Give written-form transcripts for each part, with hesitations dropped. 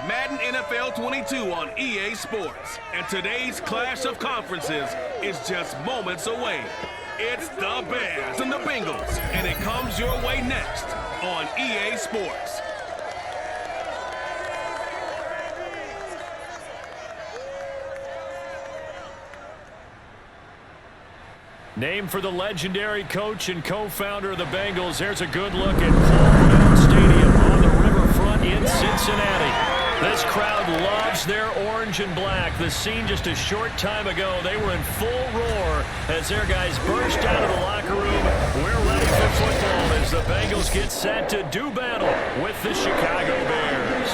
Madden NFL 22 on EA Sports. And today's clash of conferences is just moments away. It's the Bears and the Bengals, and it comes your way next on EA Sports. Named for the legendary coach and co-founder of the Bengals, there's a good look at Paul Stadium on the riverfront in Cincinnati. This crowd loves their orange and black. The scene just a short time ago, they were in full roar as their guys burst out of the locker room. We're ready for football as the Bengals get set to do battle with the Chicago Bears.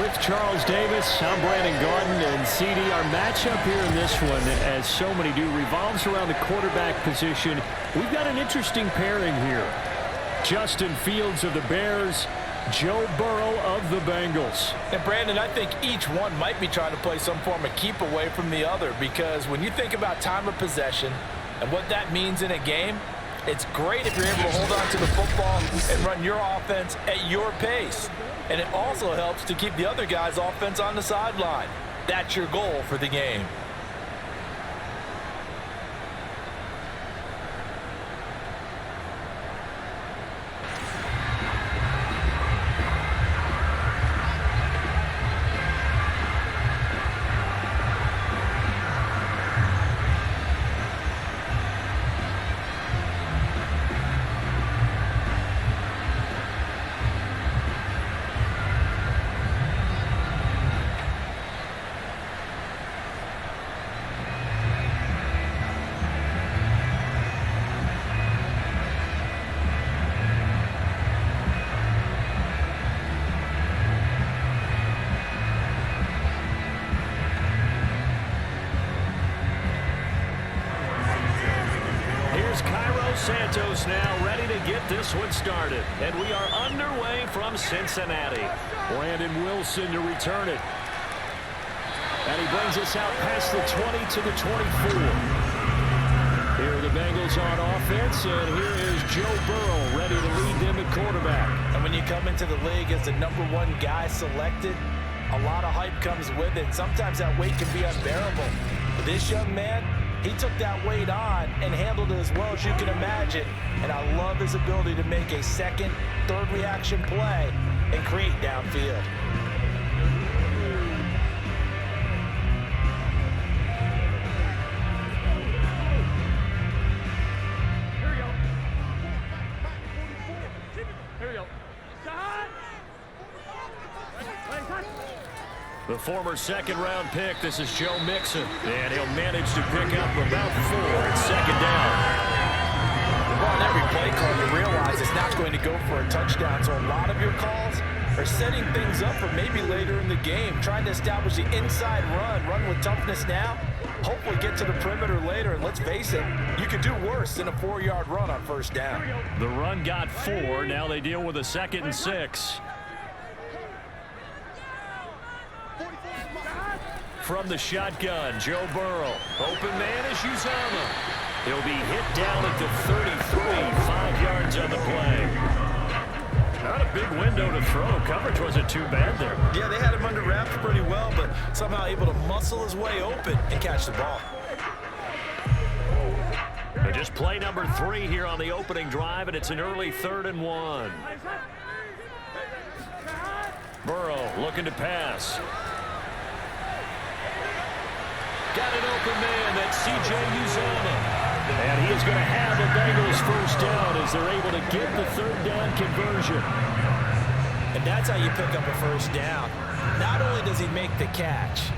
With Charles Davis, I'm Brandon Garden, and CD, our matchup here in this one, as so many do, revolves around the quarterback position. We've got an interesting pairing here. Justin Fields of the Bears, Joe Burrow of the Bengals. And Brandon, I think each one might be trying to play some form of keep away from the other, because when you think about time of possession and what that means in a game, it's great if you're able to hold on to the football and run your offense at your pace. And it also helps to keep the other guy's offense on the sideline. That's your goal for the game. Santos now ready to get this one started. And we are underway from Cincinnati. Brandon Wilson to return it. And he brings us out past the 20 to the 24. Here are the Bengals on offense, and here is Joe Burrow ready to lead them at quarterback. And when you come into the league as the #1 guy selected, a lot of hype comes with it. Sometimes that weight can be unbearable. But this young man, he took that weight on and handled it as well as you can imagine. And I love his ability to make a second, third reaction play and create downfield. The former second-round pick, this is Joe Mixon, and he'll manage to pick up about 4 at second down. Well, on every play call, you realize it's not going to go for a touchdown, so a lot of your calls are setting things up for maybe later in the game, trying to establish the inside run with toughness now, hopefully get to the perimeter later, and let's face it, you could do worse than a 4-yard run on first down. The run got 4, now they deal with a 2nd and 6. From the shotgun, Joe Burrow. Open man is Uzama. He'll be hit down at the 33, 5 yards on the play. Not a big window to throw. Coverage wasn't too bad there. Yeah, they had him under wraps pretty well, but somehow able to muscle his way open and catch the ball. And just play number 3 here on the opening drive, and it's an early 3rd and 1. Burrow looking to pass. Got an open man, that's C.J. Uzama. And he is going to have the Bengals first down as they're able to get the 3rd down conversion. And that's how you pick up a first down. Not only does he make the catch,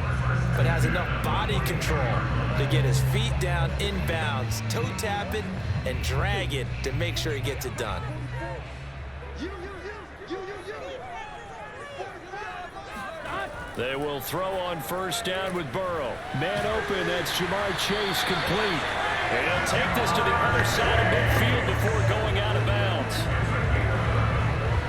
but has enough body control to get his feet down inbounds, toe tap it, and drag it to make sure he gets it done. They will throw on first down with Burrow. Man open, that's Jamar Chase complete. And he'll take this to the other side of midfield before going out of bounds.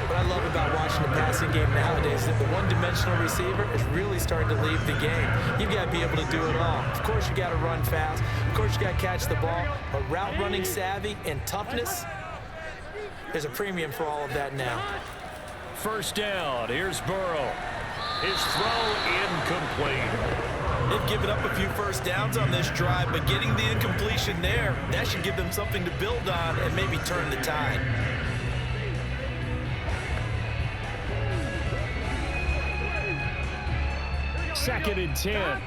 What I love about watching the passing game nowadays is that the one-dimensional receiver is really starting to leave the game. You've got to be able to do it all. Of course, you got to run fast. Of course, you got to catch the ball. But route running savvy and toughness, There's a premium for all of that now. First down. Here's Burrow. His throw incomplete. They've given up a few first downs on this drive, but getting the incompletion there, that should give them something to build on and maybe turn the tide. Second and 10.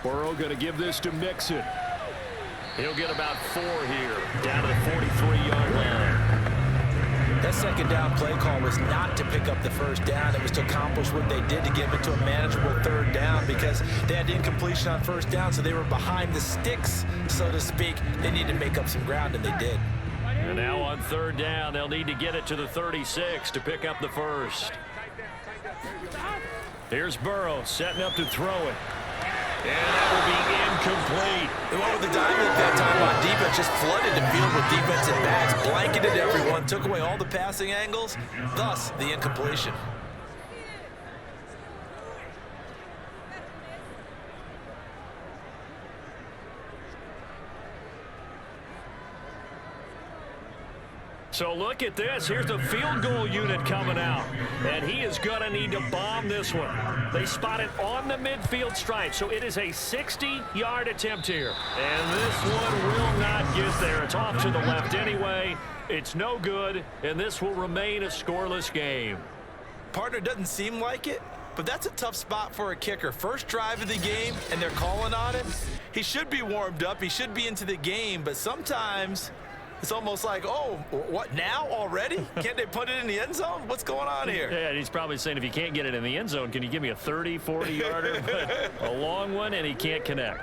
Burrow going to give this to Mixon. He'll get about 4 here, down to the 43-yard line. That second down play call was not to pick up the first down. It was to accomplish what they did to get into a manageable third down because they had incompletion on first down, so they were behind the sticks, so to speak. They needed to make up some ground, and they did. And now on third down, they'll need to get it to the 36 to pick up the first. Here's Burrow setting up to throw it. And that will be incomplete. They went with the dive look that time on defense, just flooded the field with defensive backs, blanketed everyone, took away all the passing angles, thus the incompletion. So look at this. Here's the field goal unit coming out. And he is going to need to bomb this one. They spot it on the midfield stripe. So it is a 60-yard attempt here. And this one will not get there. It's off to the left anyway. It's no good. And this will remain a scoreless game. Partner, doesn't seem like it, but that's a tough spot for a kicker. First drive of the game, and they're calling on him. He should be warmed up. He should be into the game. But sometimes it's almost like, oh, what, now already? Can't they put it in the end zone? What's going on here? Yeah, he's probably saying, if you can't get it in the end zone, can you give me a 30, 40-yarder? But a long one, and he can't connect.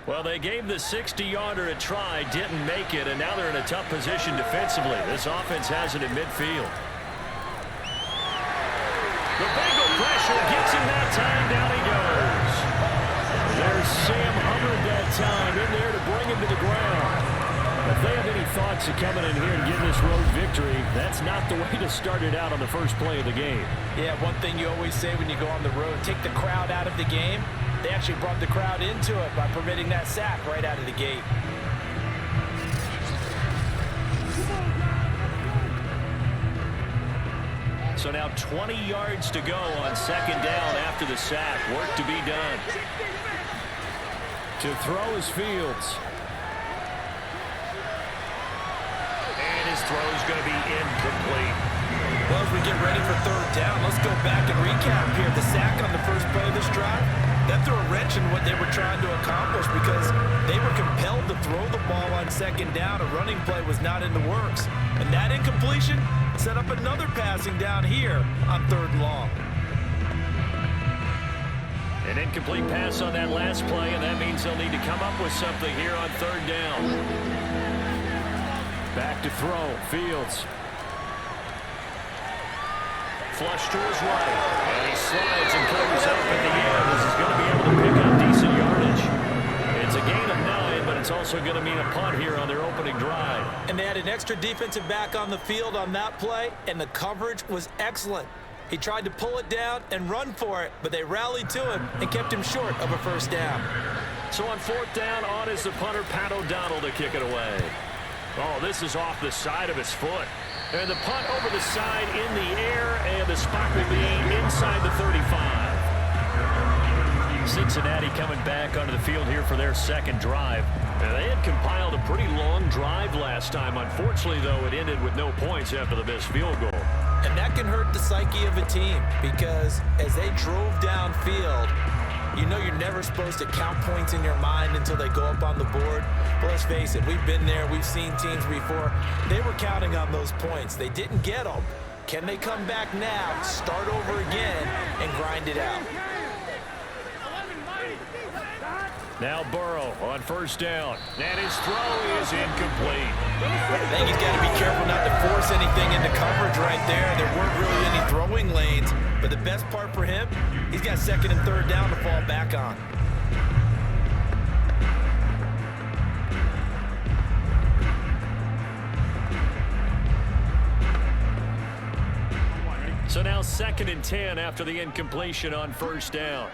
Well, they gave the 60-yarder a try, didn't make it, and now they're in a tough position defensively. This offense has it in midfield. The Bengal pressure gets him that time. Down he goes. There's Sam Hubbard that time in there to bring him to the ground. If they have any thoughts of coming in here and getting this road victory, that's not the way to start it out on the first play of the game. Yeah, one thing you always say when you go on the road, take the crowd out of the game. They actually brought the crowd into it by permitting that sack right out of the gate. So now 20 yards to go on second down after the sack. Work to be done. To throw is Fields. And his throw is going to be incomplete. Well, as we get ready for third down, let's go back and recap here. The sack on the first play of this drive, that threw a wrench in what they were trying to accomplish because they were compelled to throw the ball on second down. A running play was not in the works. And that incompletion set up another passing down here on third and long. An incomplete pass on that last play, and that means they'll need to come up with something here on third down. Back to throw. Fields. Flush to his right, and he slides and covers up at the end. This is going to be able to pick up decent yardage. It's a gain of 9, but it's also going to mean a punt here on their opening drive. And they had an extra defensive back on the field on that play, and the coverage was excellent. He tried to pull it down and run for it, but they rallied to him and kept him short of a first down. So on fourth down, on is the punter, Pat O'Donnell, to kick it away. Oh, this is off the side of his foot. And the punt over the side in the air, and the spot will be inside the 35. Cincinnati coming back onto the field here for their second drive. And they had compiled a pretty long drive last time. Unfortunately, though, it ended with no points after the missed field goal. And that can hurt the psyche of a team because as they drove downfield, you know you're never supposed to count points in your mind until they go up on the board. But let's face it, we've been there. We've seen teams before. They were counting on those points. They didn't get them. Can they come back now, start over again, and grind it out? Now Burrow on first down. And his throw is incomplete. I think he's got to be careful not to force anything into coverage right there. There weren't really any throwing lanes. But the best part for him, he's got second and third down to fall back on. So now 2nd and 10 after the incompletion on first down.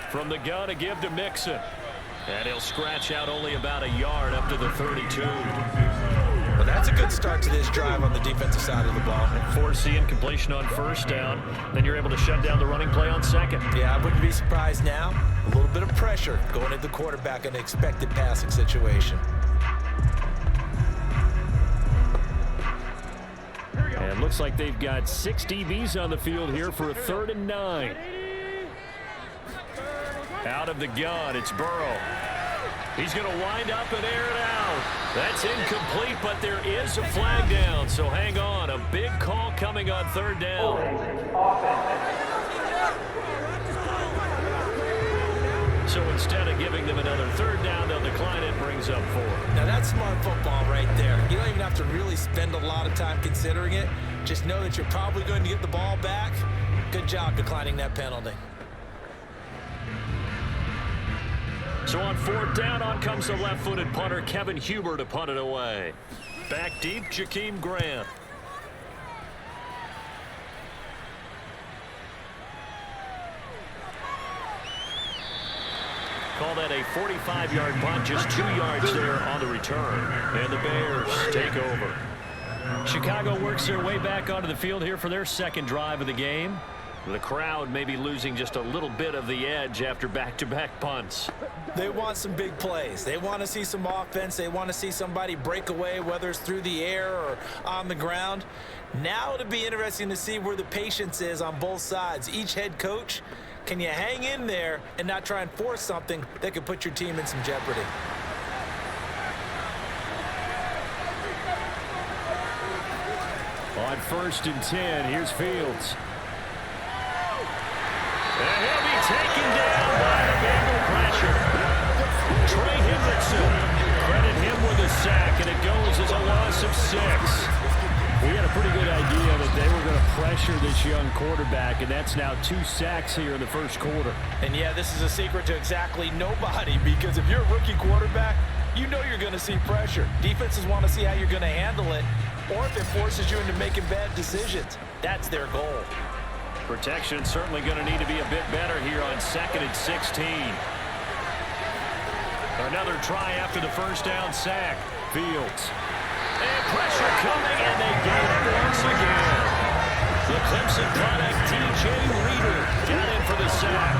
From the gun, a give to Mixon. And he'll scratch out only about a yard up to the 32. Well, that's a good start to this drive on the defensive side of the ball. Force the incompletion on first down. Then you're able to shut down the running play on second. Yeah, I wouldn't be surprised now. A little bit of pressure going at the quarterback in an expected passing situation. And looks like they've got 6 DBs on the field here for a 3rd and 9. Out of the gun, it's Burrow. He's going to wind up and air it out. That's incomplete, but there is a flag down, so hang on. A big call coming on 3rd down. So instead of giving them another 3rd down, they'll decline it, brings up 4. Now that's smart football right there. You don't even have to really spend a lot of time considering it. Just know that you're probably going to get the ball back. Good job declining that penalty. So on 4th down, on comes the left-footed punter, Kevin Huber, to punt it away. Back deep, Jakeem Grant. Call that a 45-yard punt, just 2 yards there on the return. And the Bears take over. Chicago works their way back onto the field here for their 2nd drive of the game. The crowd may be losing just a little bit of the edge after back-to-back punts. They want some big plays. They want to see some offense. They want to see somebody break away, whether it's through the air or on the ground. Now it'll be interesting to see where the patience is on both sides. Each head coach, can you hang in there and not try and force something that could put your team in some jeopardy? On 1st and 10, here's Fields. And he'll be taken down by the Bengal pressure. Trey Hendrickson, credit him with a sack, and it goes as a loss of 6. We had a pretty good idea that they were going to pressure this young quarterback, and that's now 2 sacks here in the 1st quarter. And yeah, this is a secret to exactly nobody, because if you're a rookie quarterback, you know you're going to see pressure. Defenses want to see how you're going to handle it, or if it forces you into making bad decisions. That's their goal. Protection certainly going to need to be a bit better here on 2nd and 16. Another try after the 1st down sack. Fields. And pressure coming, and they get it once again. The Clemson product, T.J. Reader, down in for the sack.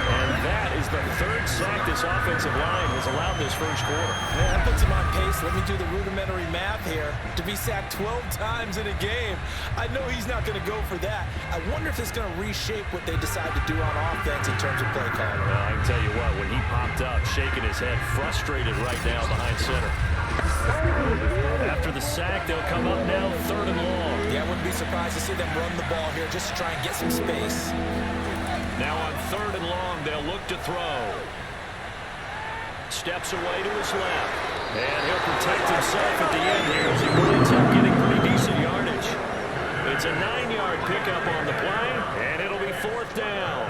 And that is the 3rd sack this offensive line has allowed this 1st quarter. Man, that puts him on pace. Let me do the rudimentary math here. To be sacked 12 times in a game, I know he's not going to go for that. I wonder if it's going to reshape what they decide to do on offense in terms of play calling. Well, I can tell you what, when he popped up, shaking his head, frustrated right now behind center. After the sack, they'll come up now 3rd and long. Yeah, I wouldn't be surprised to see them run the ball here just to try and get some space. Now on 3rd and long, they'll look to throw. Steps away to his left. And he'll protect himself at the end here as he winds up getting pretty decent yardage. It's a 9-yard pickup on the play, and it'll be 4th down.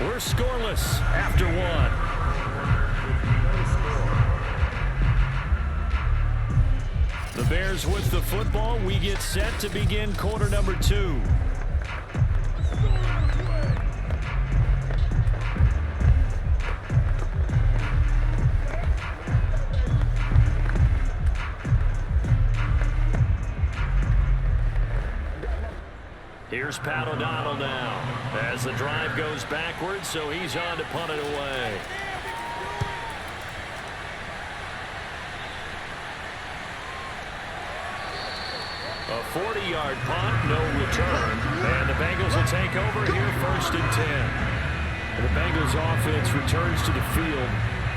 We're scoreless after 1. The Bears with the football. We get set to begin quarter number 2. Here's Pat O'Donnell now as the drive goes backwards, so he's on to punt it away. A 40-yard punt, no return. And the Bengals will take over here 1st and 10. And the Bengals offense returns to the field.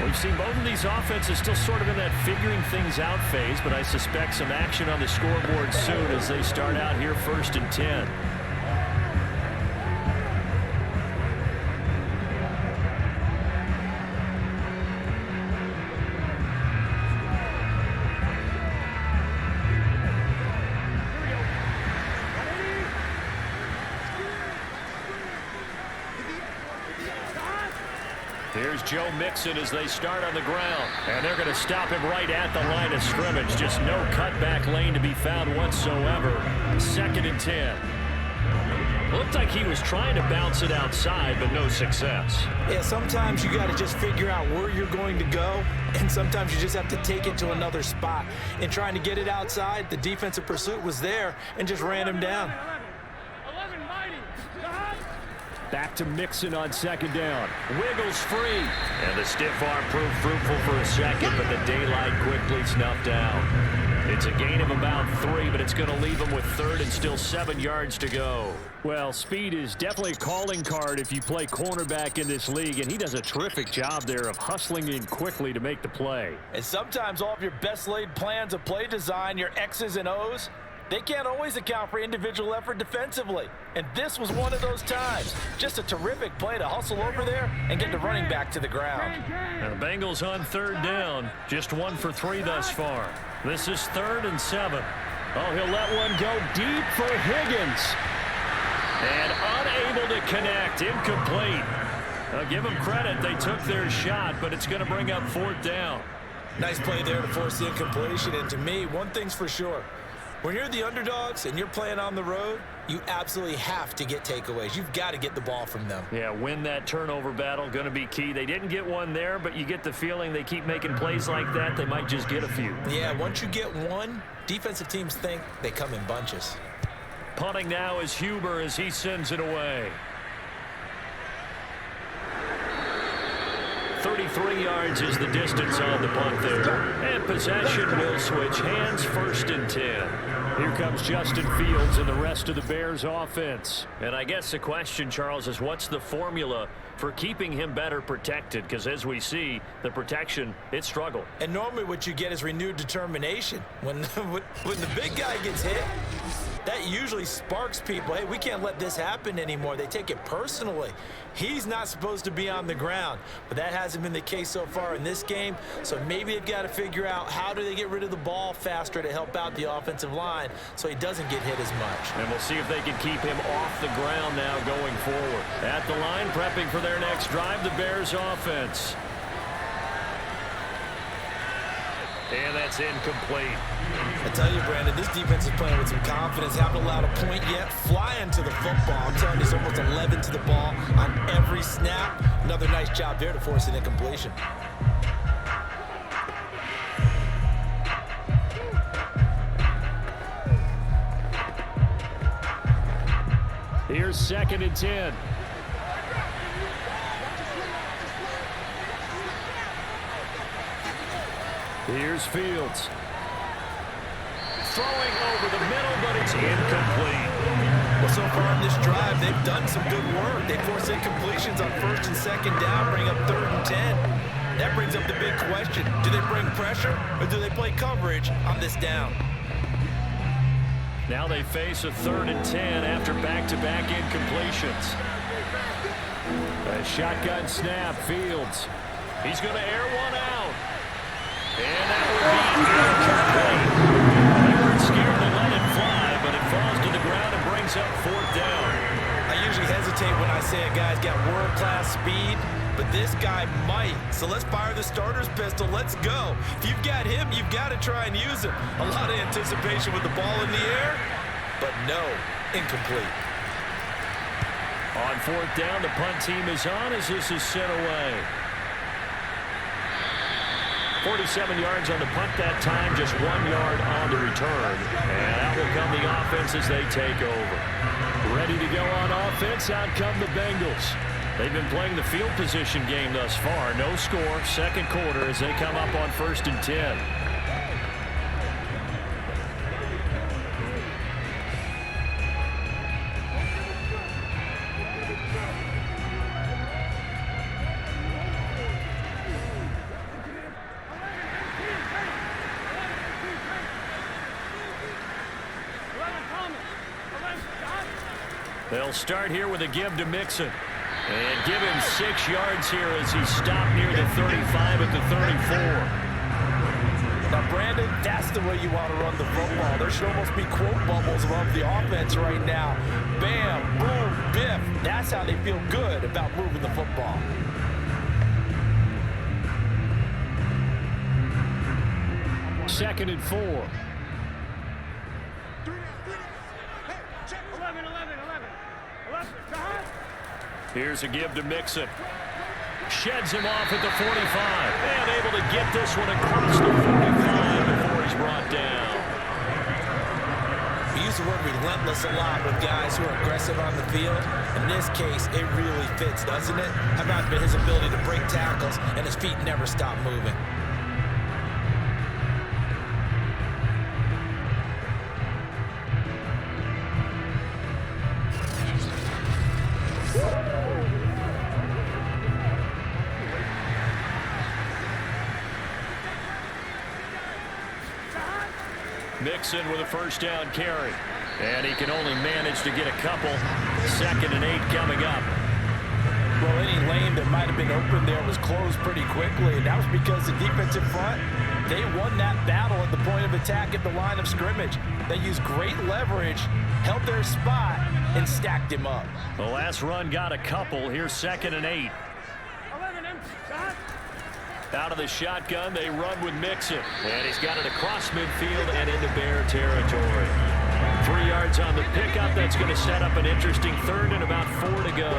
We've seen both of these offenses still sort of in that figuring things out phase, but I suspect some action on the scoreboard soon as they start out here 1st and 10. Here's Joe Mixon as they start on the ground. And they're going to stop him right at the line of scrimmage. Just no cutback lane to be found whatsoever. 2nd and 10. Looked like he was trying to bounce it outside, but no success. Yeah, sometimes you got to just figure out where you're going to go, and sometimes you just have to take it to another spot. In trying to get it outside, the defensive pursuit was there and just ran him down. Back to Mixon on 2nd down. Wiggles free. And the stiff arm proved fruitful for a second, but the daylight quickly snuffed out. It's a gain of about 3, but it's going to leave him with 3rd and still 7 yards to go. Well, speed is definitely a calling card if you play cornerback in this league, and he does a terrific job there of hustling in quickly to make the play. And sometimes all of your best laid plans of play design, your X's and O's, they can't always account for individual effort defensively. And this was one of those times. Just a terrific play to hustle over there and get the running back to the ground. And the Bengals on 3rd down. Just 1 for 3 thus far. This is 3rd and 7. Oh, he'll let one go deep for Higgins. And unable to connect. Incomplete. I'll give them credit. They took their shot, but it's going to bring up 4th down. Nice play there to force the incompletion. And to me, one thing's for sure. When you're the underdogs and you're playing on the road, you absolutely have to get takeaways. You've got to get the ball from them. Yeah, win that turnover battle, going to be key. They didn't get one there, but you get the feeling they keep making plays like that, they might just get a few. Yeah, once you get one, defensive teams think they come in bunches. Punting now is Huber as he sends it away. 33 yards is the distance on the punt there. And possession will switch hands. 1st and 10. Here comes Justin Fields and the rest of the Bears offense. And I guess the question, Charles, is what's the formula for keeping him better protected? Because as we see, the protection, it struggled. And normally what you get is renewed determination. When the big guy gets hit, that usually sparks people. Hey, we can't let this happen anymore. They take it personally. He's not supposed to be on the ground, but that hasn't been the case so far in this game. So maybe they've got to figure out how do they get rid of the ball faster to help out the offensive line so he doesn't get hit as much. And we'll see if they can keep him off the ground now going forward. At the line, prepping for their next drive, the Bears offense. And that's incomplete. I tell you, Brandon, this defense is playing with some confidence. Haven't allowed a point yet. Flying to the football. I'm telling you, it's almost 11 to the ball on every snap. Another nice job there to force an incompletion. Here's 2nd and 10. Here's Fields. Throwing over the middle, but it's incomplete. Well, so far in this drive, they've done some good work. They forced incompletions on 1st and 2nd down, bring up 3rd and 10. That brings up the big question. Do they bring pressure, or do they play coverage on this down? Now they face a 3rd and 10 after back-to-back incompletions. A shotgun snap, Fields. He's going to air one out. And that would be incomplete. They weren't scared to let it fly, but it falls to the ground and brings up 4th down. I usually hesitate when I say a guy's got world-class speed, but this guy might. So let's fire the starter's pistol. Let's go. If you've got him, you've got to try and use him. A lot of anticipation with the ball in the air, but no, incomplete. On 4th down, the punt team is on as this is sent away. 47 yards on the punt that time, just 1 yard on the return. And out will come the offense as they take over. Ready to go on offense, out come the Bengals. They've been playing the field position game thus far. No score, 2nd quarter as they come up on 1st and 10. They'll start here with a give to Mixon. And give him 6 yards here as he stopped near the 35 at the 34. Now, Brandon, that's the way you want to run the football. There should almost be quote bubbles above the offense right now. Bam, boom, biff. That's how they feel good about moving the football. 2nd and 4. 11, 11. Here's a give to Mixon. Sheds him off at the 45. And able to get this one across the 45 before he's brought down. We use the word relentless a lot with guys who are aggressive on the field. In this case, it really fits, doesn't it? How about his ability to break tackles and his feet never stop moving? Mixon with a first down carry. And he can only manage to get a couple. 2nd and 8 coming up. Well, any lane that might have been open there was closed pretty quickly, and that was because the defensive front, they won that battle at the point of attack at the line of scrimmage. They used great leverage, held their spot, and stacked him up. The last run got a couple. Here's 2nd and 8. 11 empty. Shot. Out of the shotgun, they run with Mixon. And he's got it across midfield and into Bear territory. 3 yards on the pickup. That's going to set up an interesting 3rd and about 4 to go.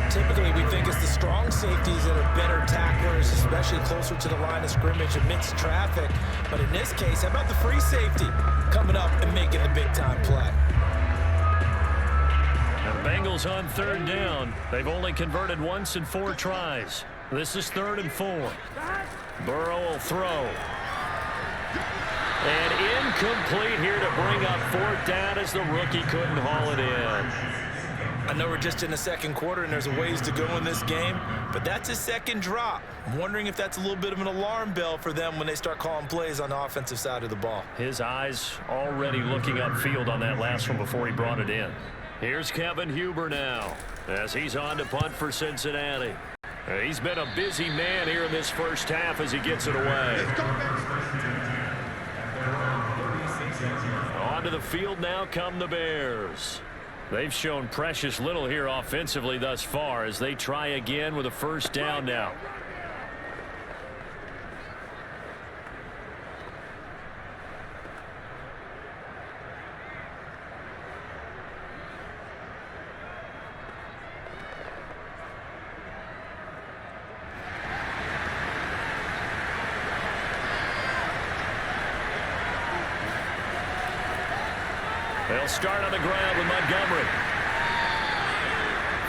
Typically, we think it's the strong safeties that are better tacklers, especially closer to the line of scrimmage amidst traffic. But in this case, how about the free safety coming up and making the big-time play? Now the Bengals on 3rd down. They've only converted once in 4 tries. This is 3rd and 4. Burrow will throw. And incomplete here to bring up 4th down as the rookie couldn't haul it in. I know we're just in the second quarter and there's a ways to go in this game, but that's his second drop. I'm wondering if that's a little bit of an alarm bell for them when they start calling plays on the offensive side of the ball. His eyes already looking upfield on that last one before he brought it in. Here's Kevin Huber now as he's on to punt for Cincinnati. He's been a busy man here in this first half as he gets it away. Onto the field now come the Bears. They've shown precious little here offensively thus far as they try again with a first down now. They'll start on the ground with Montgomery.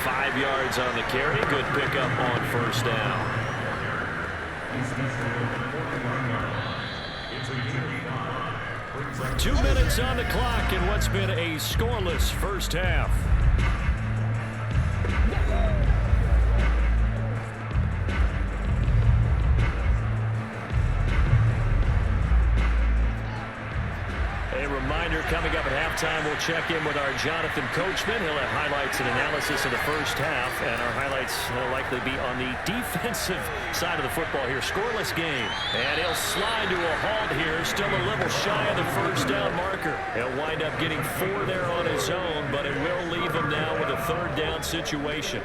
5 yards on the carry. Good pickup on first down. It's 2 minutes on the clock in what's been a scoreless first half. Coming up at halftime, we'll check in with our Jonathan Coachman. He'll have highlights and analysis of the first half, and our highlights will likely be on the defensive side of the football here. Scoreless game, and he'll slide to a halt here, still a little shy of the first down marker. He'll wind up getting 4 there on his own, but it will leave him now with a 3rd down situation.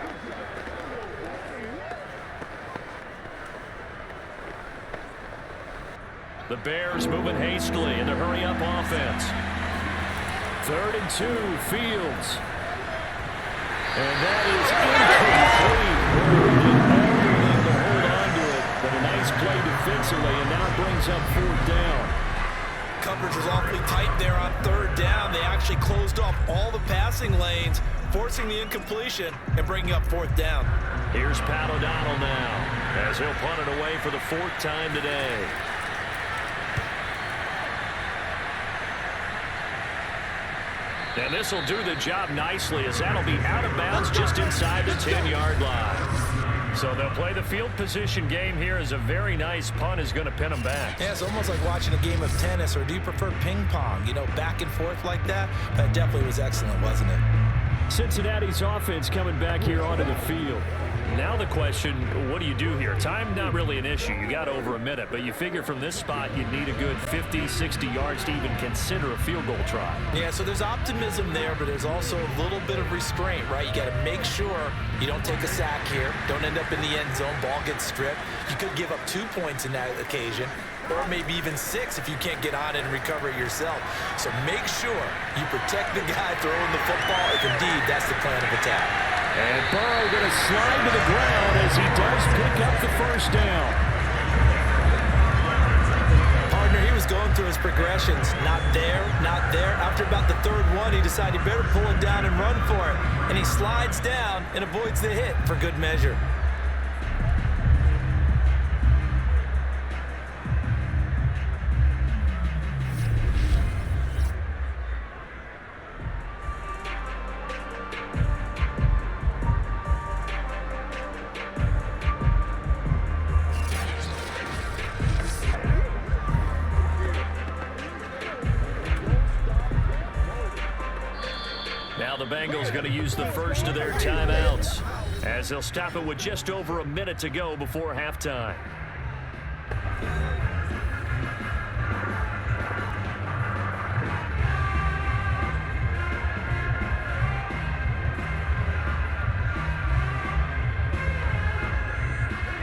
The Bears moving hastily in the hurry-up offense. 3rd and 2, Fields. And that is incomplete. To hold on to it, but a nice play defensively, and now brings up 4th down. Coverage was awfully tight there on 3rd down. They actually closed off all the passing lanes, forcing the incompletion and bringing up 4th down. Here's Pat O'Donnell now, as he'll punt it away for the 4th time today. And this will do the job nicely as that'll be out of bounds just inside the 10-yard line. So they'll play the field position game here as a very nice punt is going to pin them back. Yeah, it's almost like watching a game of tennis, or do you prefer ping pong? You know, back and forth like that? That definitely was excellent, wasn't it? Cincinnati's offense coming back here onto the field. Now the question, what do you do here? Time not really an issue. You got over a minute, but you figure from this spot you need a good 50, 60 yards to even consider a field goal try. Yeah, so there's optimism there, but there's also a little bit of restraint, right? You got to make sure you don't take a sack here, don't end up in the end zone, ball gets stripped. You could give up 2 points in that occasion. or maybe even 6 if you can't get on it and recover it yourself. So make sure you protect the guy throwing the football if indeed that's the plan of attack. And Burrow going to slide to the ground as he does pick up the first down. Partner, he was going through his progressions. Not there, not there. After about the third one, he decided he better pull it down and run for it. And he slides down and avoids the hit for good measure. Now the Bengals going to use the first of their timeouts as they'll stop it with just over a minute to go before halftime.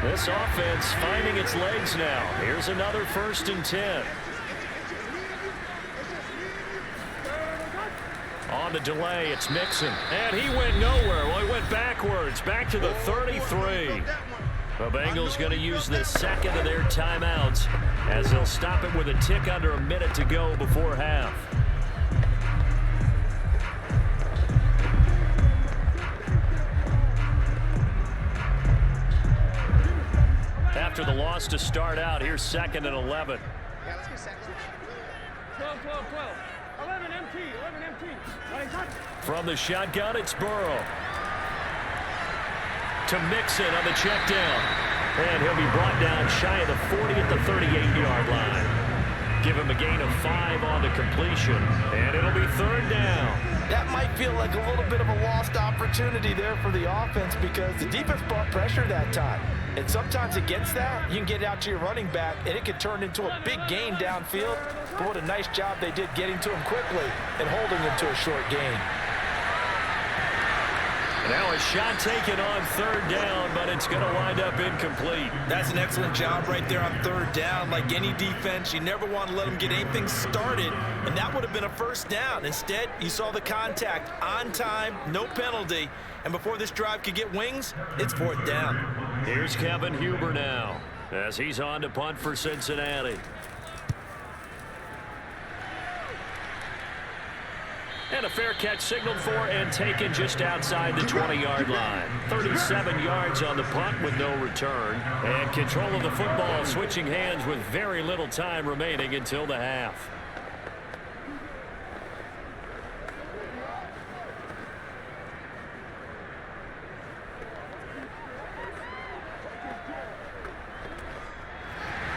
This offense finding its legs now. Here's another 1st and 10. On the delay, it's Mixon. And he went nowhere. Well, he went backwards, back to the 33. The Bengals going to use the second of their timeouts as they'll stop it with a tick under a minute to go before half. After the loss to start out, here's 2nd and 11. 12, 12, 12. 11 MT, 11 MT. From the shotgun, it's Burrow. To Mixon on the check down. And he'll be brought down shy of the 40 at the 38-yard line. Give him a gain of 5 on the completion. And it'll be 3rd down. That might feel like a little bit of a lost opportunity there for the offense because the defense brought pressure that time. And sometimes against that, you can get out to your running back, and it can turn into a big gain downfield. But what a nice job they did getting to him quickly and holding him to a short gain. Now a shot taken on 3rd down, but it's going to wind up incomplete. That's an excellent job right there on 3rd down. Like any defense, you never want to let them get anything started, and that would have been a 1st down. Instead, you saw the contact on time, no penalty, and before this drive could get wings, it's 4th down. Here's Kevin Huber now as he's on to punt for Cincinnati. And a fair catch signaled for and taken just outside the 20-yard line. 37 yards on the punt with no return. And control of the football switching hands with very little time remaining until the half.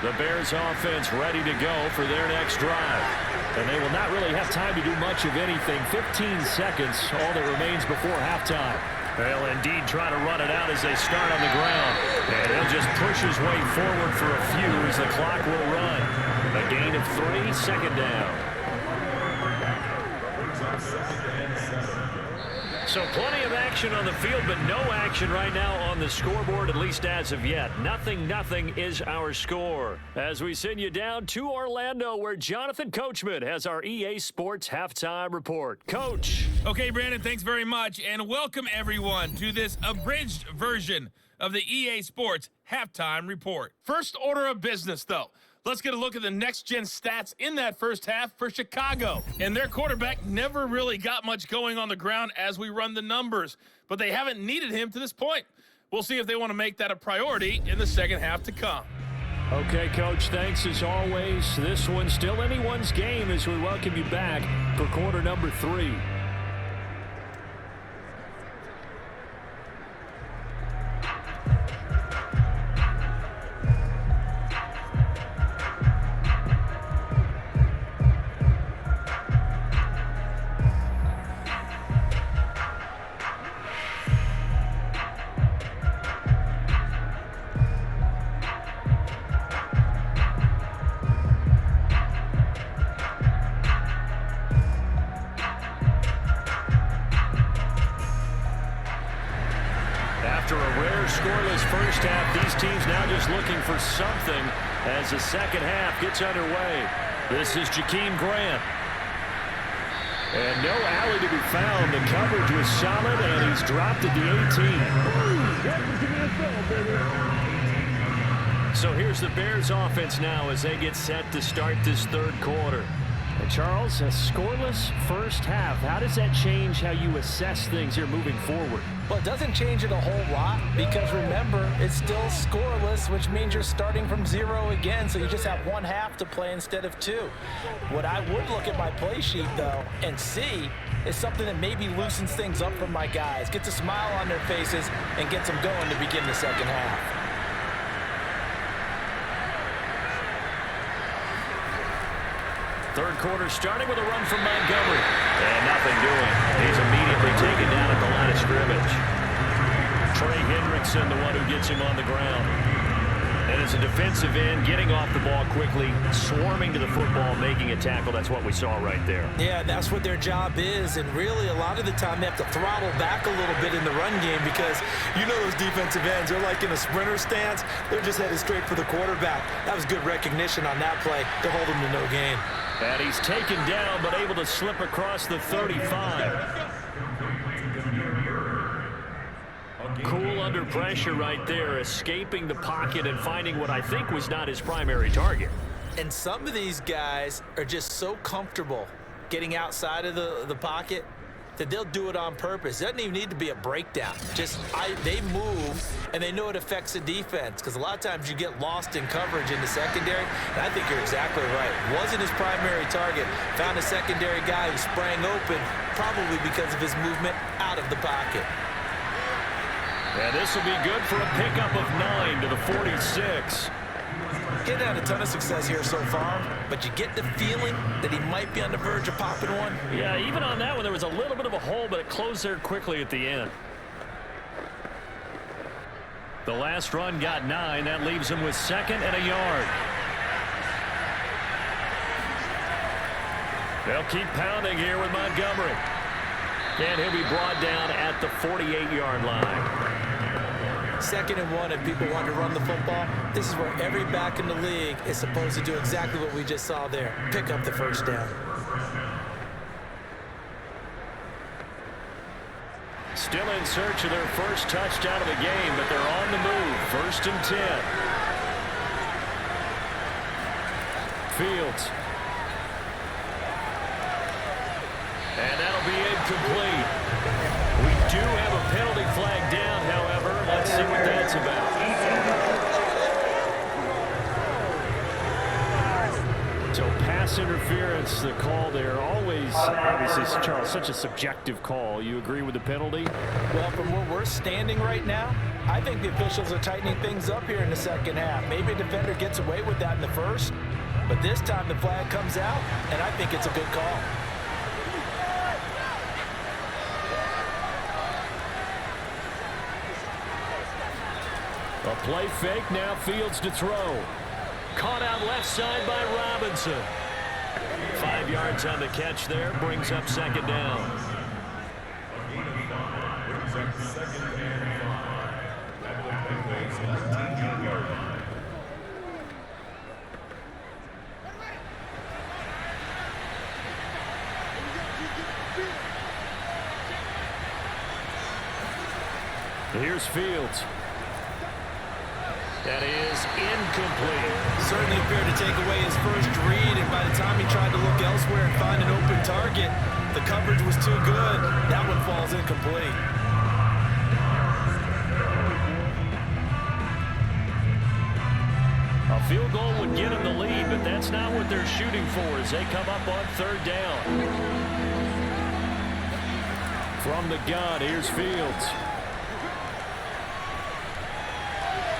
The Bears offense ready to go for their next drive. And they will not really have time to do much of anything. 15 seconds, all that remains before halftime. They'll indeed try to run it out as they start on the ground. And he'll just push his way forward for a few as the clock will run. A gain of 3, 2nd down. So plenty of action on the field, but no action right now on the scoreboard, at least as of yet. 0-0 is our score. As we send you down to Orlando, where Jonathan Coachman has our EA Sports Halftime Report. Coach. Okay, Brandon, thanks very much, and welcome everyone to this abridged version of the EA Sports Halftime Report. First order of business, though. Let's get a look at the next-gen stats in that first half for Chicago. And their quarterback never really got much going on the ground as we run the numbers, but they haven't needed him to this point. We'll see if they want to make that a priority in the second half to come. Okay, Coach, thanks as always. This one's still anyone's game as we welcome you back for quarter number 3. scoreless first half. These teams now just looking for something as the second half gets underway. This is Jakeem Grant. And no alley to be found. The coverage was solid, and he's dropped at the 18. So here's the Bears offense now as they get set to start this third quarter. And Charles, a scoreless first half. How does that change how you assess things here moving forward? Well, it doesn't change it a whole lot because remember, it's still scoreless, which means you're starting from 0 again, so you just have one half to play instead of 2. What I would look at my play sheet, though, and see is something that maybe loosens things up for my guys, gets a smile on their faces, and gets them going to begin the second half. Third quarter starting with a run from Montgomery. And nothing doing. He's immediately taken down at the line of scrimmage. Trey Hendrickson, the one who gets him on the ground. And as a defensive end, getting off the ball quickly, swarming to the football, making a tackle. That's what we saw right there. Yeah, that's what their job is. And really, a lot of the time, they have to throttle back a little bit in the run game because you know those defensive ends, they're like in a sprinter stance. They're just headed straight for the quarterback. That was good recognition on that play to hold him to no gain. And he's taken down, but able to slip across the 35. Cool under pressure right there, escaping the pocket and finding what I think was not his primary target. And some of these guys are just so comfortable getting outside of the pocket that they'll do it on purpose. It doesn't even need to be a breakdown. They move, and they know it affects the defense because a lot of times you get lost in coverage in the secondary, and I think you're exactly right. Wasn't his primary target. Found a secondary guy who sprang open, probably because of his movement out of the pocket. And this will be good for a pickup of 9 to the 46. Getting had a ton of success here so far, but you get the feeling that he might be on the verge of popping one. Yeah, even on that one, there was a little bit of a hole, but it closed there quickly at the end. The last run got 9. That leaves him with 2nd and a yard. They'll keep pounding here with Montgomery. And he'll be brought down at the 48-yard line. 2nd and 1, and people want to run the football. This is where every back in the league is supposed to do exactly what we just saw there. Pick up the first down. Still in search of their first touchdown of the game, but they're on the move. 1st and 10. Fields. And that'll be incomplete. We do have a penalty flag down, however. Let's see what that's about. So pass interference, the call there. Always, obviously, Charles, such a subjective call. You agree with the penalty? Well, from where we're standing right now, I think the officials are tightening things up here in the second half. Maybe a defender gets away with that in the first, but this time the flag comes out, and I think it's a good call. A play fake, now Fields to throw. Caught out left side by Robinson. 5 yards on the catch there, brings up 2nd down. Here's Fields. That is incomplete. Certainly appeared to take away his first read, and by the time he tried to look elsewhere and find an open target, the coverage was too good. That one falls incomplete. A field goal would get them the lead, but that's not what they're shooting for as they come up on 3rd down. From the gun, here's Fields.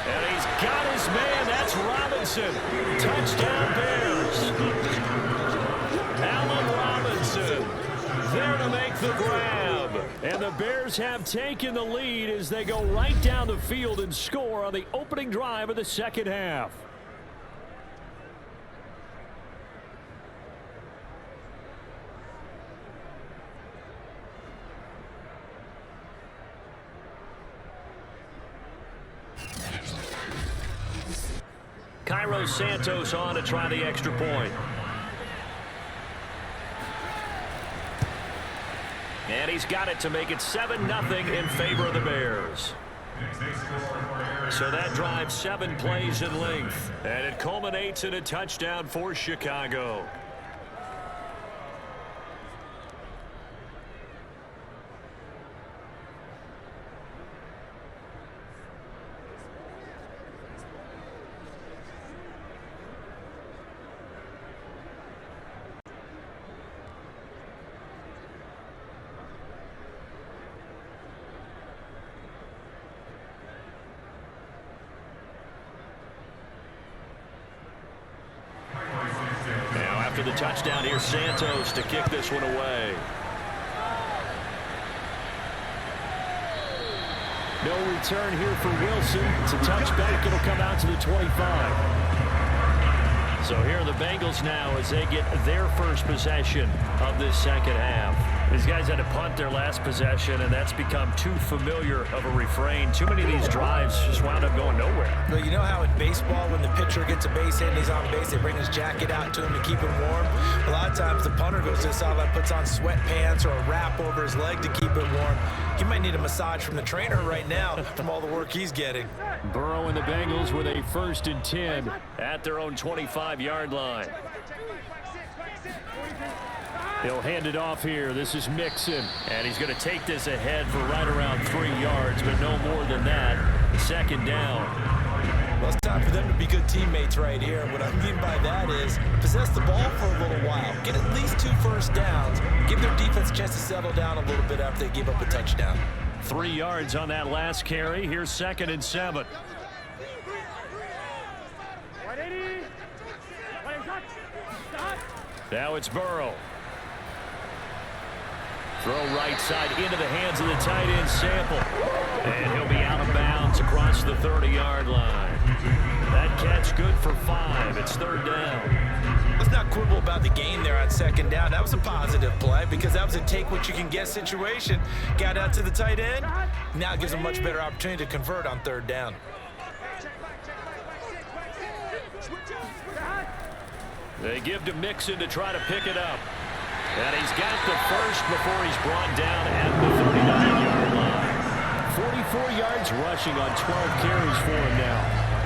And he's got his man. That's Robinson. Touchdown Bears. Allen Robinson there to make the grab. And the Bears have taken the lead as they go right down the field and score on the opening drive of the second half. Cairo Santos on to try the extra point. And he's got it to make it 7-0 in favor of the Bears. So that drives 7 plays in length. And it culminates in a touchdown for Chicago. The touchdown here, Santos to kick this one away. No return here for Wilson. It's a touchback. It'll come out to the 25. So here are the Bengals now as they get their first possession of this second half. These guys had to punt their last possession, and that's become too familiar of a refrain. Too many of these drives just wound up going nowhere. Well, you know how in baseball, when the pitcher gets a base hit and he's on base, they bring his jacket out to him to keep him warm? A lot of times the punter goes to the sideline, puts on sweatpants or a wrap over his leg to keep it warm. He might need a massage from the trainer right now from all the work he's getting. Burrow and the Bengals with a 1st and 10 at their own 25-yard line. He'll hand it off here. This is Mixon. And he's going to take this ahead for right around 3 yards, but no more than that. 2nd down. Well, it's time for them to be good teammates right here. What I mean by that is possess the ball for a little while. Get at least 2 first downs. Give their defense a chance to settle down a little bit after they give up a touchdown. 3 yards on that last carry. Here's 2nd and 7. Now it's Burrow. Throw right side into the hands of the tight end, Sample. And he'll be out of bounds across the 30-yard line. That catch good for 5. It's 3rd down. Let's not quibble about the gain there on 2nd down. That was a positive play because that was a take-what-you-can-get situation. Got out to the tight end. Now it gives them a much better opportunity to convert on 3rd down. They give to Mixon to try to pick it up. And he's got the first before he's brought down at the 39-yard line. 44 yards rushing on 12 carries for him now.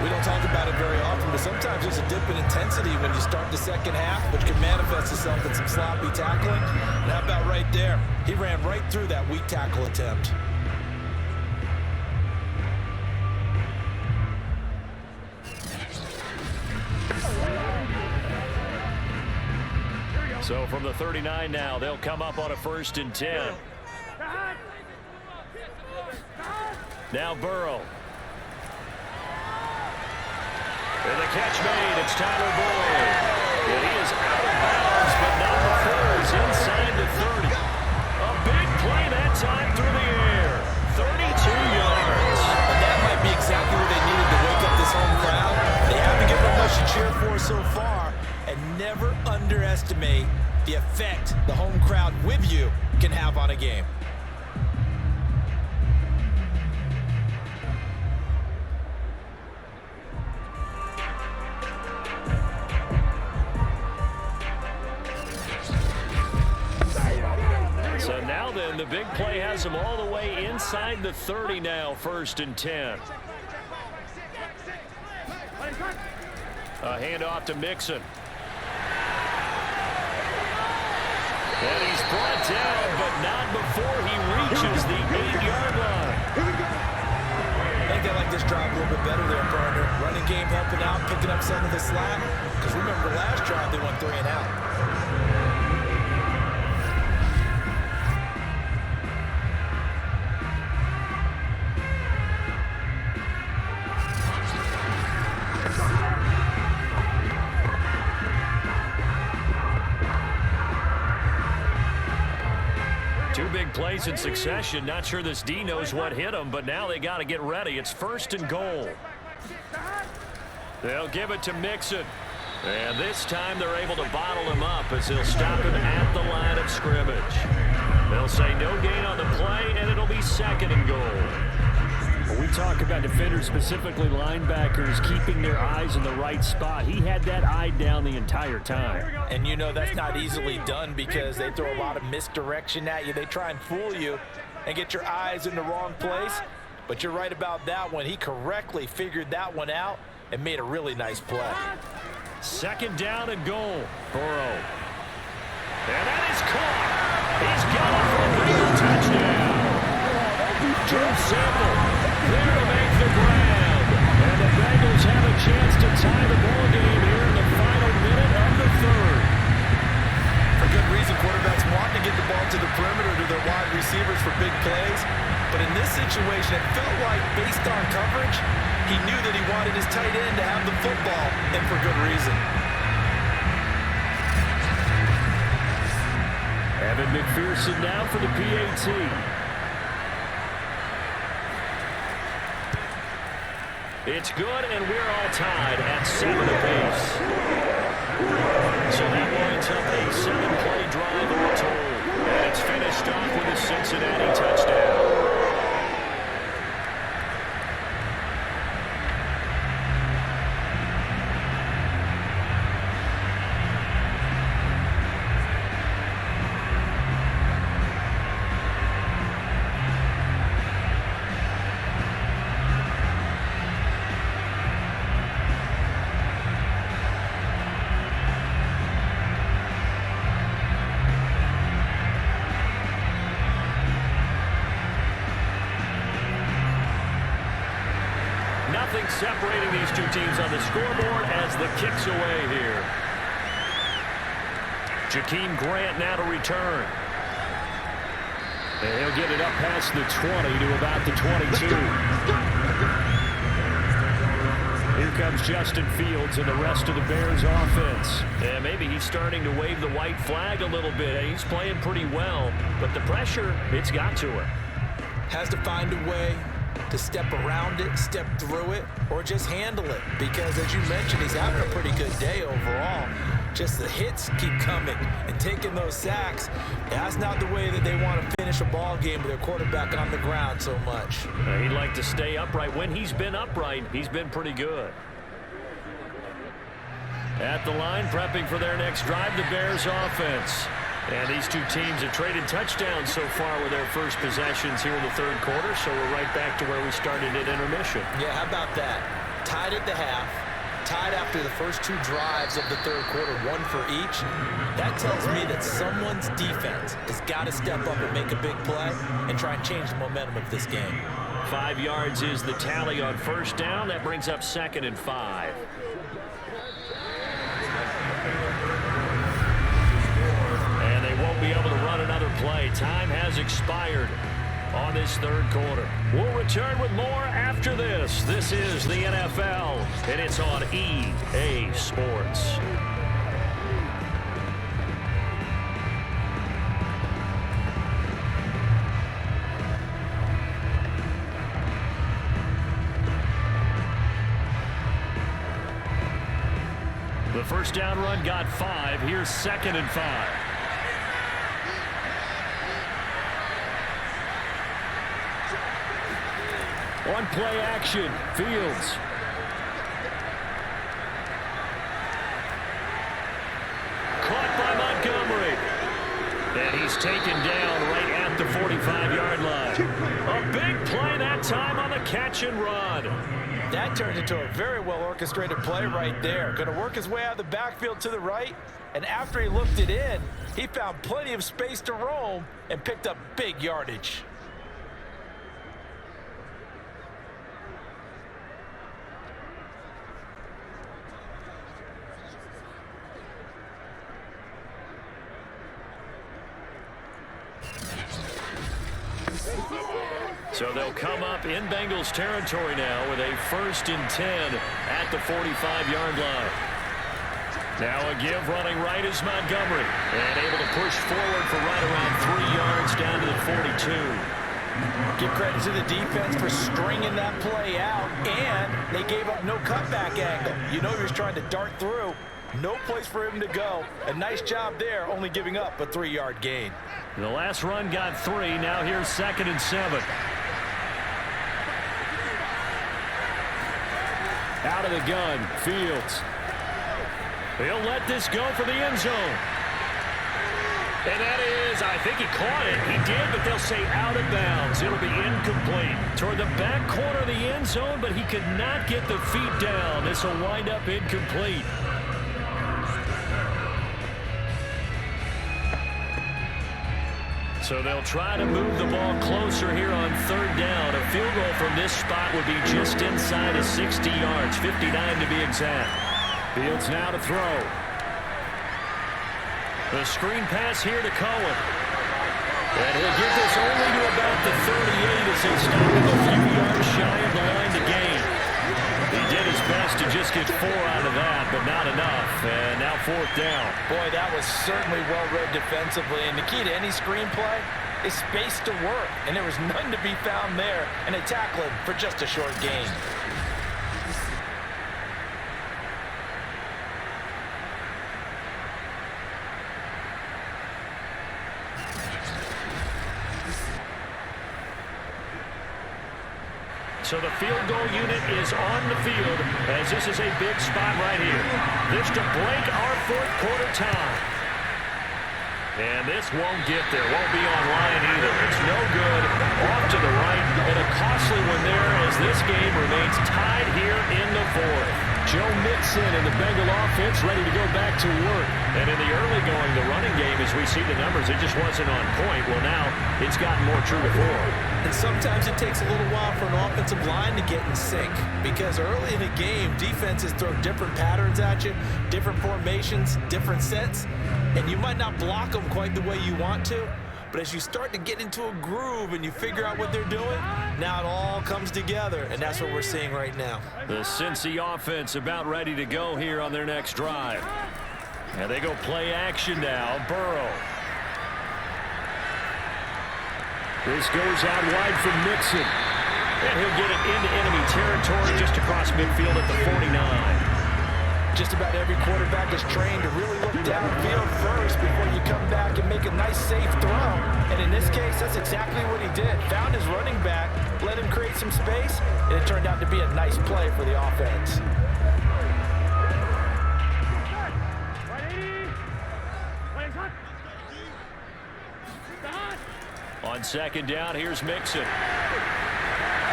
We don't talk about it very often, but sometimes there's a dip in intensity when you start the second half, which can manifest itself in some sloppy tackling. And how about right there? He ran right through that weak tackle attempt. So from the 39 now, they'll come up on a 1st and 10. Now Burrow. And the catch made. It's Tyler Boyd. And he is out of bounds, but not before he's inside the 30. A big play that time through the air. 32 yards. And that might be exactly what they needed to wake up this home crowd. They haven't given them much to cheer for so far. And never underestimate the effect the home crowd with you can have on a game. So now then, the big play has them all the way inside the 30 now, 1st and 10. A handoff to Mixon. And he's brought down, but not before he reaches the 8-yard line. I think they like this drive a little bit better there, partner. Running game helping out, picking up some of the slack. Because remember, last drive they went 3 and out. Plays in succession. Not sure this D knows what hit him, but now they got to get ready. It's 1st and goal. They'll give it to Mixon. And this time they're able to bottle him up as they'll stop him at the line of scrimmage. They'll say no gain on the play, and it'll be 2nd and goal. When we talk about defenders, specifically linebackers, keeping their eyes in the right spot, he had that eye down the entire time. And you know that's not easily done because they throw a lot of misdirection at you. They try and fool you and get your eyes in the wrong place. But you're right about that one. He correctly figured that one out and made a really nice play. Second down and goal. Burrow. And that is caught. He's got it for a Bengal touchdown. Drew Sample there to make the grab. And the Bengals have a chance to tie the ball game here in the final minute of the third. For good reason, quarterbacks want to get the ball to the perimeter to their wide receivers for big plays. But in this situation, it felt like, based on coverage, he knew that he wanted his tight end to have the football, and for good reason. Evan McPherson now for the PAT. It's good, and we're all tied at 7 apiece. So that winds up a 7-play drive all told. And it's finished off with a Cincinnati touchdown. Nothing separating these two teams on the scoreboard as the kick's away here. Jakeem Grant now to return. And he'll get it up past the 20 to about the 22. Here comes Justin Fields and the rest of the Bears offense. And maybe he's starting to wave the white flag a little bit. He's playing pretty well, but the pressure, it's got to him. Has to find a way to step around it, step through it, or just handle it. Because, as you mentioned, he's having a pretty good day overall. Just the hits keep coming and taking those sacks. That's not the way that they want to finish a ball game with their quarterback on the ground so much. He'd like to stay upright. When he's been upright, he's been pretty good. At the line, prepping for their next drive, the Bears offense. And these two teams have traded touchdowns so far with their first possessions here in the third quarter, so we're right back to where we started at intermission. Yeah, how about that? Tied at the half, tied after the first two drives of the third quarter, one for each. That tells me that someone's defense has got to step up and make a big play and try and change the momentum of this game. 5 yards is the tally on first down. That brings up 2nd and 5. Won't be able to run another play. Time has expired on this third quarter. We'll return with more after this. This is the NFL, and it's on EA Sports. The first down run got 5. Here's 2nd and 5. One play action. Fields. Caught by Montgomery. And he's taken down right at the 45-yard line. A big play that time on the catch and run. That turned into a very well-orchestrated play right there. Going to work his way out of the backfield to the right. And after he looked it in, he found plenty of space to roam and picked up big yardage. So they'll come up in Bengals territory now with a 1st and 10 at the 45-yard line. Now a give running right is Montgomery. And able to push forward for right around 3 yards down to the 42. Give credit to the defense for stringing that play out, and they gave up no cutback angle. You know he was trying to dart through. No place for him to go. A nice job there, only giving up a 3-yard gain. The last run got 3. Now here's 2nd and 7. Out of the gun, Fields. He'll let this go for the end zone. And that is, I think he caught it. He did, but they'll say out of bounds. It'll be incomplete. Toward the back corner of the end zone, but he could not get the feet down. This will wind up incomplete. So they'll try to move the ball closer here on third down. A field goal from this spot would be just inside of 60 yards, 59 to be exact. Fields now to throw. The screen pass here to Cohen. And he'll get this only to about the 38 as they stop him a few yards shy of the line to gain. He did his best to just get 4 out of that, but not enough. And now fourth down. Boy, that was certainly well-read defensively. And the key to any screenplay is space to work. And there was none to be found there. And they tackle him for just a short gain. So the field goal unit is on the field as this is a big spot right here. This to break our fourth quarter time. And this won't get there. Won't be online either. It's no good. Off to the right. And a costly one there as this game remains tied here in the fourth. Joe Mixon and the Bengal offense ready to go back to work. And in the early going, the running game, as we see the numbers, it just wasn't on point. Well, now it's gotten more true to form. And sometimes it takes a little while for an offensive line to get in sync because early in the game, defenses throw different patterns at you, different formations, different sets, and you might not block them quite the way you want to. But as you start to get into a groove and you figure out what they're doing, now it all comes together, and that's what we're seeing right now. The Cincy offense about ready to go here on their next drive. And they go play action now. Burrow. This goes out wide from Mixon. And he'll get it into enemy territory just across midfield at the 49. Just about every quarterback is trained to really look downfield first before you come back and make a nice, safe throw. And in this case, that's exactly what he did. Found his running back, let him create some space, and it turned out to be a nice play for the offense. On second down, here's Mixon.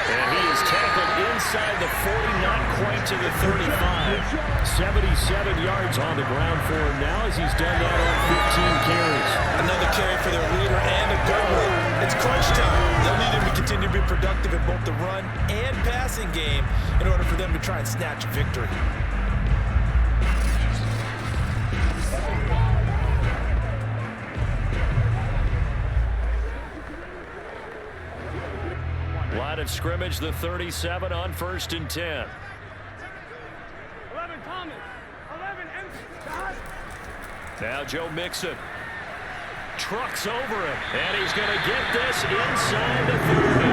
And he is tackled inside the 40, not quite to the 35. 77 yards on the ground for him now as he's done that on 15 carries. Another carry for their leader and a good one. It's crunch time. They'll need him to continue to be productive in both the run and passing game in order for them to try and snatch a victory. Line of scrimmage, the 37 on 1st and 10. 11 Thomas. 11 empty. Now Joe Mixon. Trucks over him. And he's going to get this inside the 30.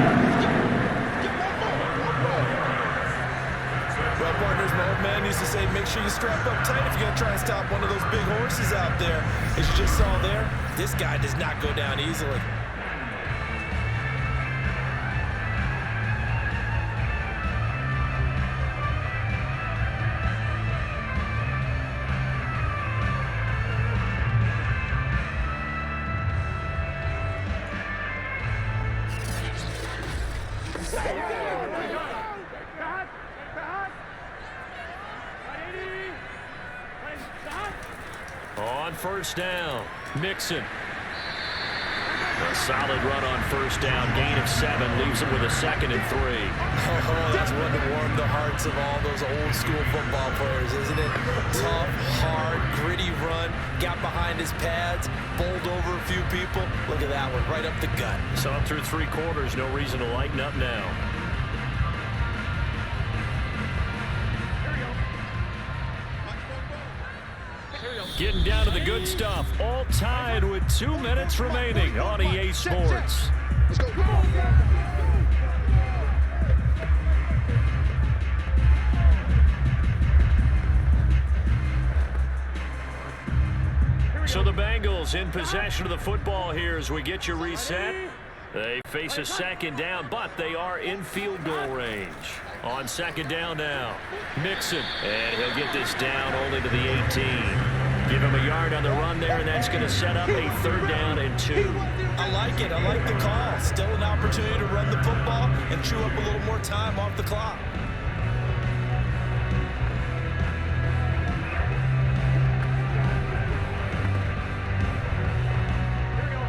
Well, partners, my old man used to say, make sure you strap up tight if you're going to try and stop one of those big horses out there. As you just saw there, this guy does not go down easily. On first down, Mixon. A solid run on first down, gain of 7, leaves him with a 2nd and 3. Oh, that's one to warm the hearts of all those old school football players, isn't it? Tough, hard, gritty run, got behind his pads, bowled over a few people. Look at that one, right up the gut. Saw him through 3 quarters, no reason to lighten up now. Getting down to the good stuff. All tied with 2 minutes remaining on EA Sports. So the Bengals in possession of the football here as we get you reset. They face a second down, but they are in field goal range. On second down now, Mixon, and he'll get this down only to the 18. Give him a yard on the run there, and that's going to set up a 3rd down and 2. I like it. I like the call. Still an opportunity to run the football and chew up a little more time off the clock.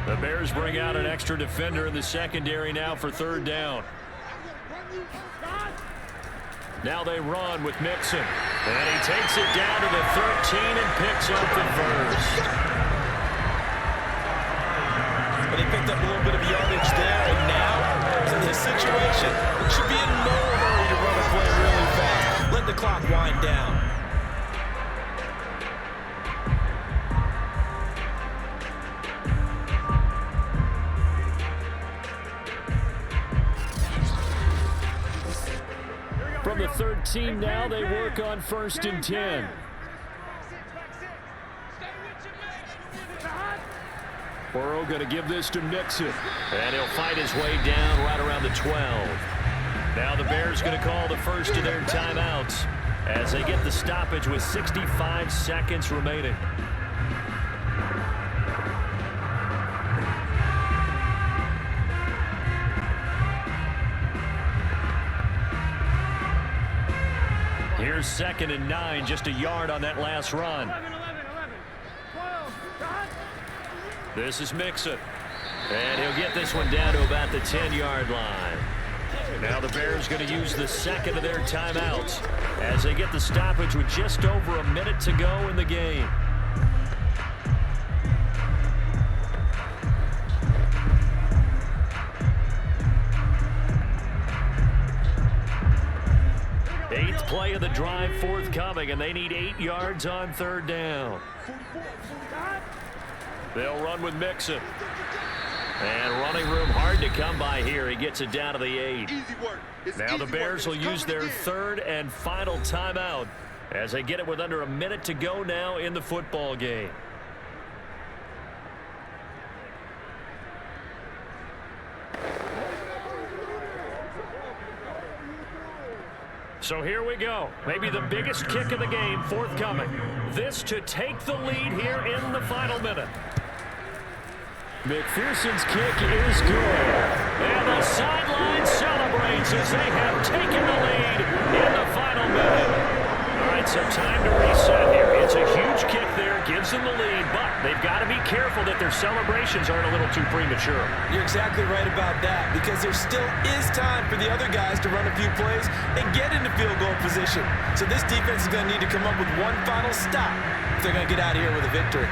The Bears bring out an extra defender in the secondary now for 3rd down. Now they run with Mixon. And he takes it down to the 13 and picks up the first. But he picked up a little bit of yardage there, and now, in this situation, should be in no hurry to run a play really fast. Let the clock wind down. From the 13 now, they work on 1st and 10. Burrow going to give this to Mixon. And he'll fight his way down right around the 12. Now the Bears going to call the first of their timeouts as they get the stoppage with 65 seconds remaining. Here's 2nd and 9, just a yard on that last run. 11, 12, This is Mixon. And he'll get this one down to about the 10-yard line. Now the Bears going to use the second of their timeouts as they get the stoppage with just over a minute to go in the game. Eighth play of the drive forthcoming, and they need 8 yards on 3rd down. They'll run with Mixon. And running room hard to come by here. He gets it down to the 8. Now the Bears will use their 3rd and final timeout as they get it with under a minute to go now in the football game. So here we go. Maybe the biggest kick of the game forthcoming. This to take the lead here in the final minute. McPherson's kick is good. And the sideline celebrates as they have taken the lead in the final minute. All right, so time to reset here. It's a huge kick there, gives them the lead, but they've got to be careful that their celebrations aren't a little too premature. You're exactly right about that, because there still is time for the other guys to run a few plays and get into field goal position. So this defense is going to need to come up with one final stop if they're going to get out of here with a victory.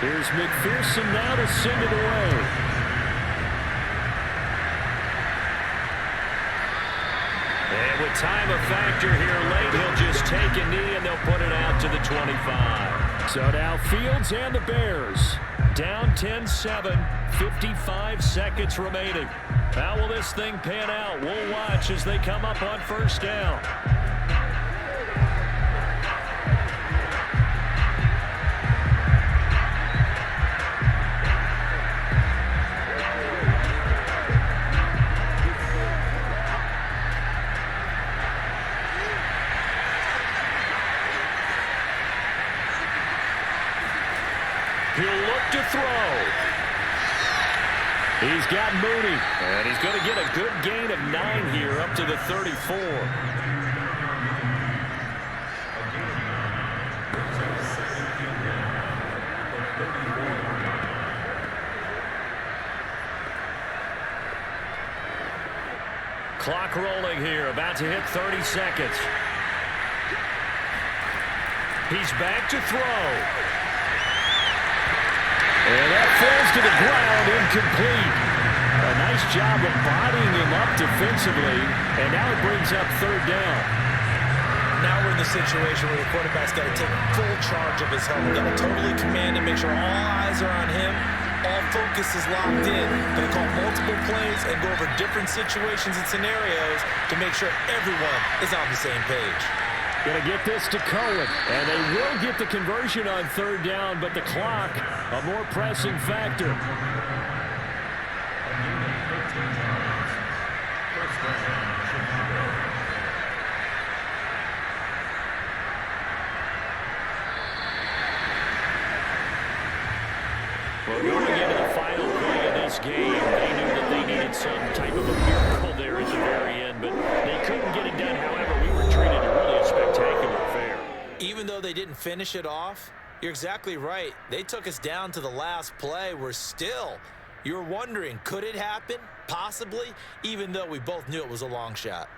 Here's McPherson now to send it away. And with time a factor here late, he'll just take a knee and they'll put it out to the 25. So now Fields and the Bears down 10-7, 55 seconds remaining. How will this thing pan out? We'll watch as they come up on 1st down. He'll look to throw. He's got Mooney, and he's going to get a good gain of 9 here up to the 34. Clock rolling here, about to hit 30 seconds. He's back to throw. And that falls to the ground, incomplete. A nice job of bodying him up defensively, and now it brings up 3rd down. Now we're in the situation where the quarterback's got to take full charge of his helmet. Got to totally command and make sure all eyes are on him. All focus is locked in. Going to call multiple plays and go over different situations and scenarios to make sure everyone is on the same page. Going to get this to Cohen. And they will get the conversion on third down, but the clock, a more pressing factor. Well, going into the final play of this game, they knew that they needed some type of a miracle there at the very end, but they couldn't get it done. However, we were treated to really a spectacular affair. Even though they didn't finish it off, you're exactly right. They took us down to the last play. You're wondering, could it happen? Possibly, even though we both knew it was a long shot.